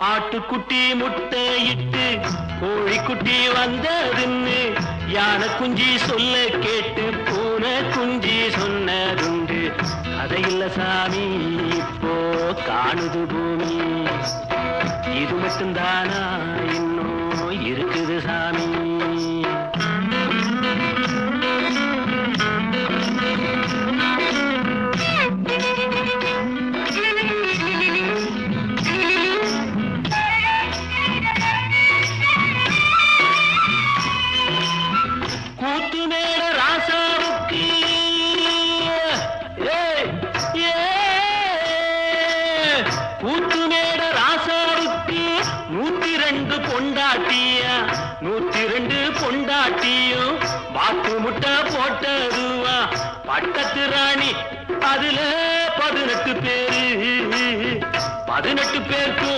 ஆட்டுக்குட்டி முட்டையிட்டு கோழிக்குட்டி வந்ததுன்னு யானை குஞ்சி சொல்ல கேட்டு பூனை குஞ்சி சொன்னதுண்டு. கதையில்ல சாமி இப்போ காணுது பூமி, இது மட்டும்தானா இன்னும் இருக்குது சாமி. கூத்து மேல ராசாவுக்கு கூத்து மேல ராசாவுக்கு 102 பொண்டாட்டியா, 102 பொண்டாட்டியும் பாத்து முட்டை போட்டதுவா. பட்டத்து ராணி அதுல 18 பேரு, 18 பேருக்கும்